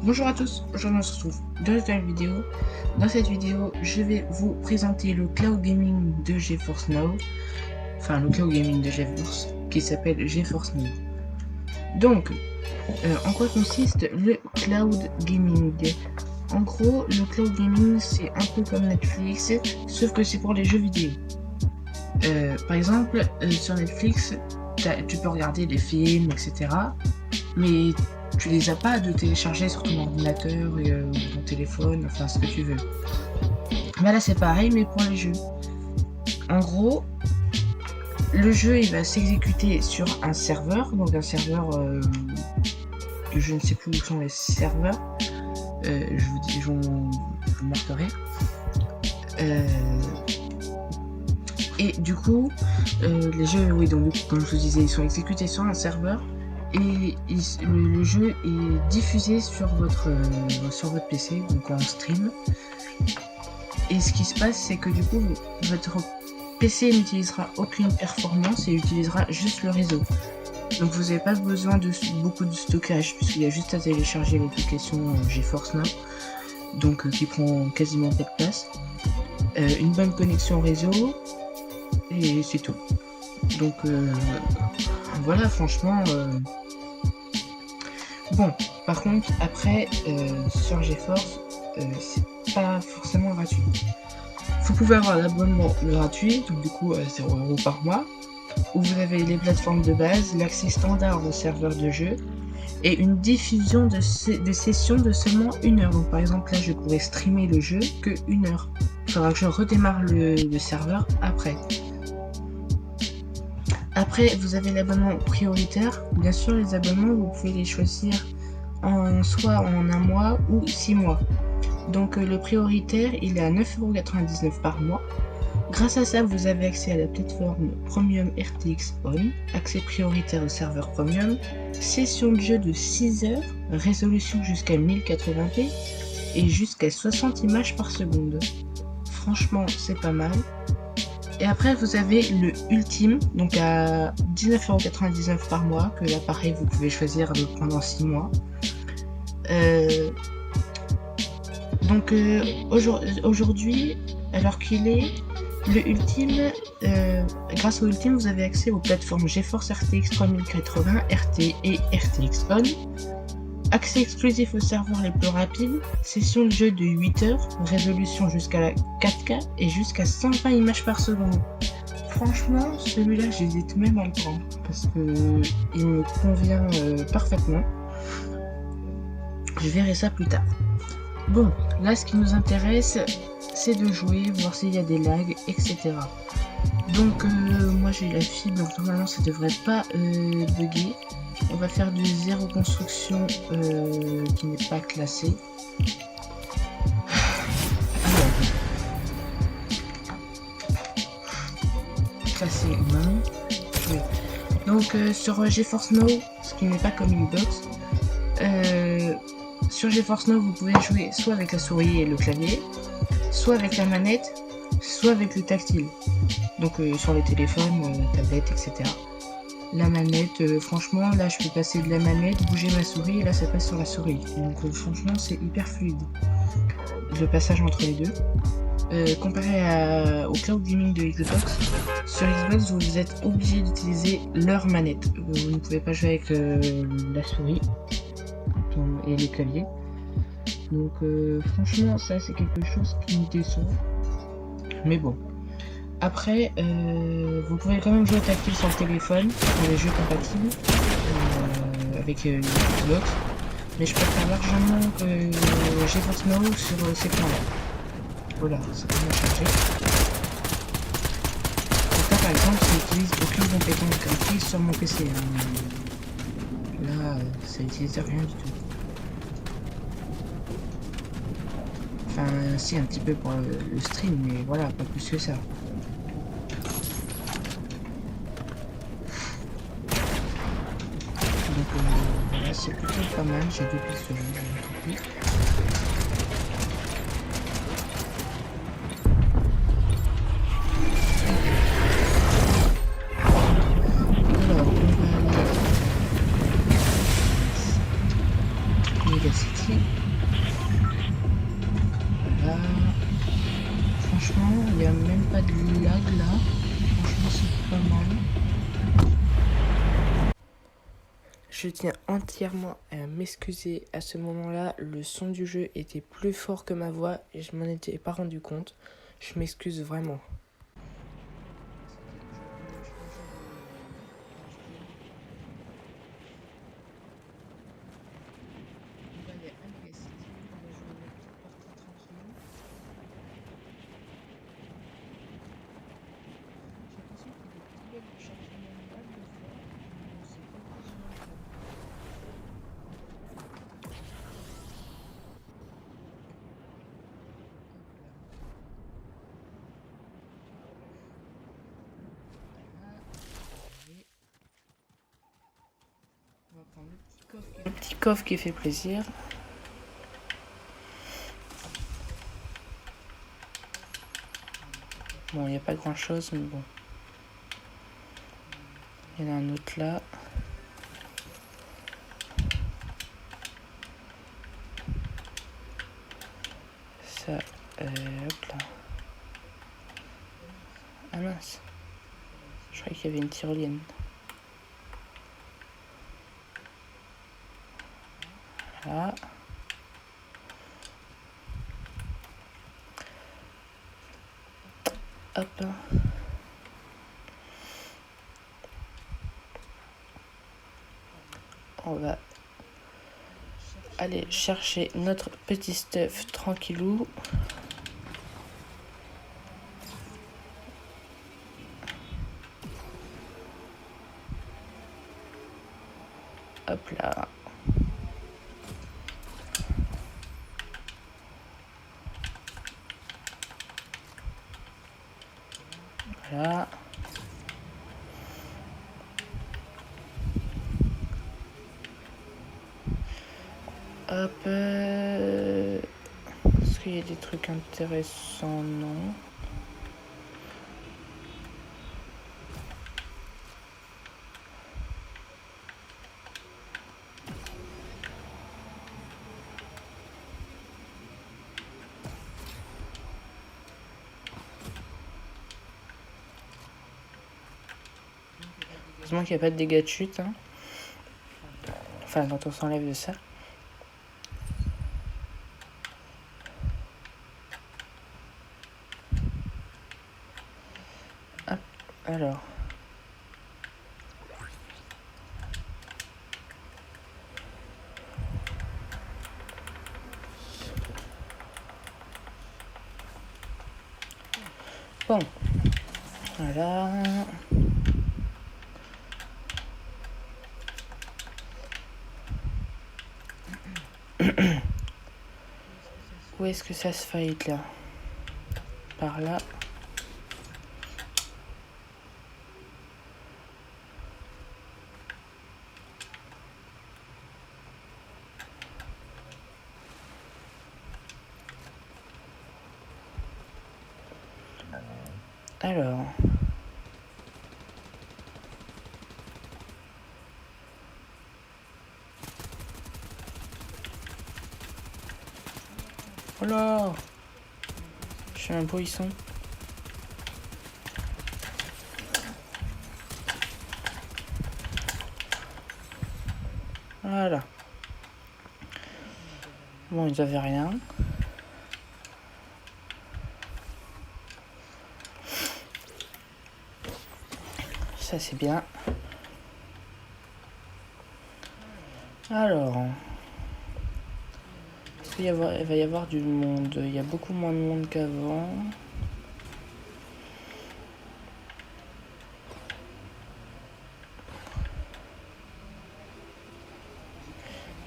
Bonjour à tous, aujourd'hui on se retrouve dans une nouvelle vidéo. Dans cette vidéo, je vais vous présenter le cloud gaming de GeForce Now. Enfin, le cloud gaming de GeForce qui s'appelle GeForce Now. Donc, en quoi consiste le cloud gaming? En gros, le cloud gaming c'est un peu comme Netflix, sauf que c'est pour les jeux vidéo. Par exemple, sur Netflix, tu peux regarder des films, etc. Mais tu les as pas de télécharger sur ton ordinateur ou ton téléphone, enfin ce que tu veux. Mais là c'est pareil, mais pour les jeux. En gros, le jeu il va s'exécuter sur un serveur, donc un serveur que je ne sais plus où sont les serveurs. Je vous dis, je vous marquerai. Et du coup, les jeux, oui, donc comme je vous disais, ils sont exécutés sur un serveur. Et le jeu est diffusé sur votre PC, donc en stream. Et ce qui se passe, c'est que du coup, votre PC n'utilisera aucune performance et utilisera juste le réseau. Donc vous n'avez pas besoin de beaucoup de stockage, puisqu'il y a juste à télécharger l'application GeForce Now, donc qui prend quasiment pas de place. Une bonne connexion réseau, et c'est tout. Donc voilà, franchement... Bon, par contre, après, sur GeForce, c'est pas forcément gratuit. Vous pouvez avoir l'abonnement gratuit, donc du coup 0€ par mois, où vous avez les plateformes de base, l'accès standard au serveur de jeu, et une diffusion de sessions de seulement 1 heure. Donc par exemple, là, je pourrais streamer le jeu que 1 heure. Il faudra que je redémarre le serveur après. Après, vous avez l'abonnement prioritaire. Bien sûr, les abonnements, vous pouvez les choisir soit en 1 mois ou 6 mois. Donc le prioritaire, il est à 9,99€ par mois. Grâce à ça, vous avez accès à la plateforme Premium RTX On, accès prioritaire au serveur Premium, session de jeu de 6 heures, résolution jusqu'à 1080p et jusqu'à 60 images par seconde. Franchement, c'est pas mal. Et après, vous avez le Ultime, donc à 19,99€ par mois, que là, pareil, vous pouvez choisir de prendre en 6 mois. Donc, aujourd'hui, alors qu'il est le Ultime, grâce au Ultime, vous avez accès aux plateformes GeForce RTX 3080, RT et RTX On. Accès exclusif aux serveurs les plus rapides, session de jeu de 8 heures, résolution jusqu'à la 4K et jusqu'à 120 images par seconde. Franchement, celui-là, j'hésite même à le prendre parce que il me convient parfaitement. Je verrai ça plus tard. Bon, là, ce qui nous intéresse, c'est de jouer, voir s'il y a des lags, etc. Donc, moi, j'ai la fibre, donc normalement, ça devrait pas bugger. On va faire du zéro construction qui n'est pas classé. Classé non. Oui. Donc sur GeForce Now, ce qui n'est pas comme Xbox, sur GeForce Now vous pouvez jouer soit avec la souris et le clavier, soit avec la manette, soit avec le tactile. Donc sur les téléphones, tablettes, etc. La manette, franchement, là je peux passer de la manette, bouger ma souris et là ça passe sur la souris. Donc franchement c'est hyper fluide. Le passage entre les deux. Comparé au cloud gaming de Xbox, sur Xbox vous êtes obligé d'utiliser leur manette. Vous ne pouvez pas jouer avec la souris et les claviers. Donc franchement ça c'est quelque chose qui me déçoit. Mais bon. Après, vous pouvez quand même jouer au tactile sur le téléphone, pour les jeux compatibles, avec Xbox, mais je préfère largement que GeForce Now sur ces points-là. Voilà, ça peut me changer. Donc là, par exemple, ça n'utilise aucune compétence graphique sur mon PC. Là, ça n'utilise rien du tout. Enfin, si, un petit peu pour le stream, mais voilà, pas plus que ça. Donc voilà, c'est plutôt pas mal, j'ai deux pistolets, j'ai compris. Alors, on va aller Omega City. Voilà. Franchement, il n'y a même pas de lag là. Franchement, c'est pas mal. Je tiens entièrement à m'excuser à ce moment-là. Le son du jeu était plus fort que ma voix et je m'en étais pas rendu compte. Je m'excuse vraiment. Le petit coffre qui fait plaisir. Bon, il n'y a pas grand chose, mais bon. Il y en a un autre là. Ça, hop là. Ah mince. Je croyais qu'il y avait une tyrolienne. Voilà. Hop. On va aller chercher notre petit stuff tranquillou. Hop là. Voilà. Hop. Est-ce qu'il y a des trucs intéressants? Non. Heureusement qu'il n'y a pas de dégâts de chute. Hein. Enfin, quand on s'enlève de ça. Hop, alors. Bon. Voilà. Où est-ce que ça se fight là? Par là. Alors. Oh là! Je suis un poisson. Voilà. Bon, ils avaient rien. Ça, c'est bien. Alors. Il va y avoir du monde. Il y a beaucoup moins de monde qu'avant.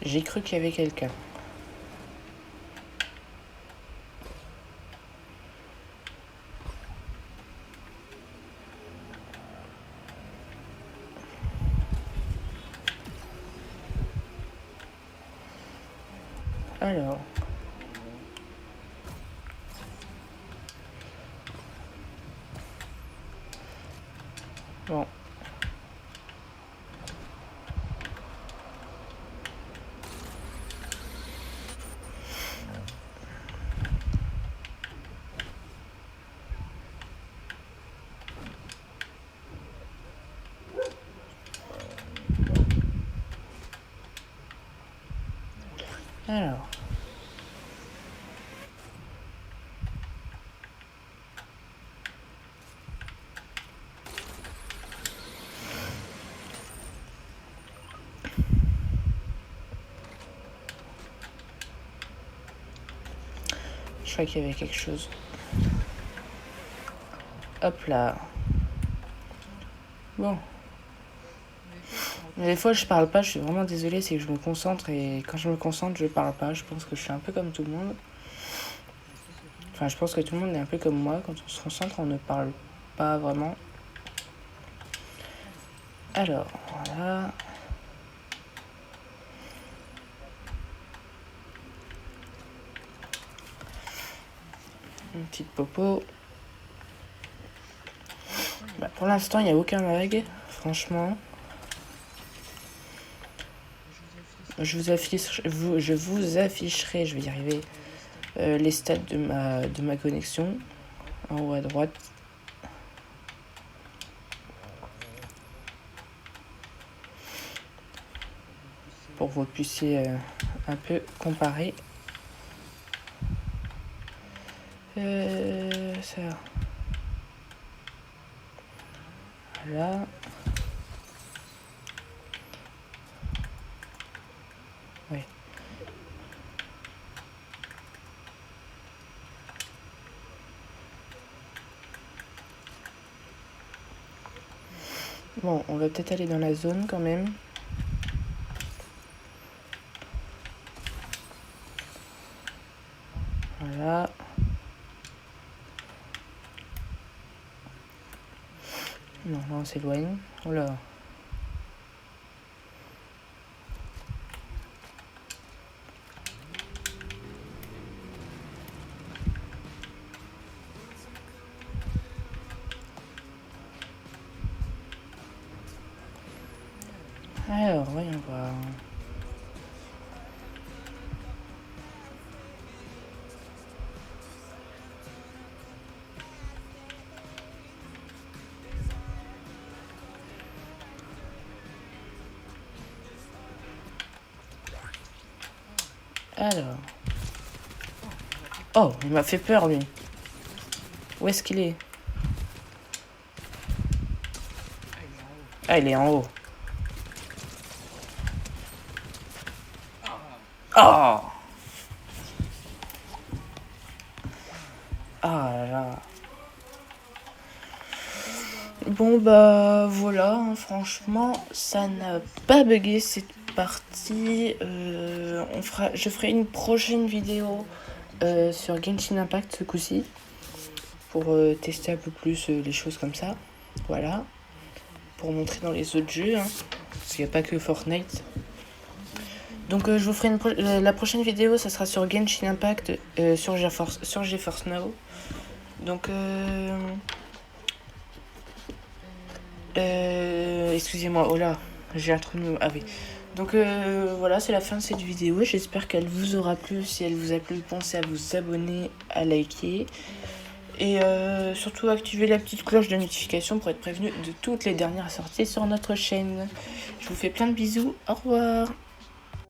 J'ai cru qu'il y avait quelqu'un. Alors. Bon. Alors. Je crois qu'il y avait quelque chose. Hop là. Bon. Mais des fois je parle pas, je suis vraiment désolée, c'est que je me concentre et quand je me concentre je parle pas. Je pense que je suis un peu comme tout le monde. Enfin je pense que tout le monde est un peu comme moi, quand on se concentre on ne parle pas vraiment. Alors voilà. Une petite popo. Bah, pour l'instant il n'y a aucun lag, franchement. Je vous afficherai, je vais y arriver, les stats de ma connexion en haut à droite. Pour que vous puissiez un peu comparer. Ça. Voilà. Ouais. Bon, on va peut-être aller dans la zone quand même. Voilà. Non, là on s'éloigne. Oh là. Alors, voyons voir. Alors. Oh, il m'a fait peur lui. Où est-ce qu'il est? Ah, il est en haut. Oh! Ah là là. Bon bah voilà, hein, franchement, ça n'a pas bugué cette partie. Je ferai une prochaine vidéo sur Genshin Impact ce coup-ci. Pour tester un peu plus les choses comme ça. Voilà. Pour montrer dans les autres jeux. Hein, parce qu'il n'y a pas que Fortnite. Donc je vous ferai la prochaine vidéo, ça sera sur Genshin Impact, sur GeForce Now. Donc excusez-moi, oh là, j'ai un trou de... Ah oui. Donc voilà, c'est la fin de cette vidéo. J'espère qu'elle vous aura plu. Si elle vous a plu, pensez à vous abonner, à liker. Et surtout activer la petite cloche de notification pour être prévenu de toutes les dernières sorties sur notre chaîne. Je vous fais plein de bisous. Au revoir.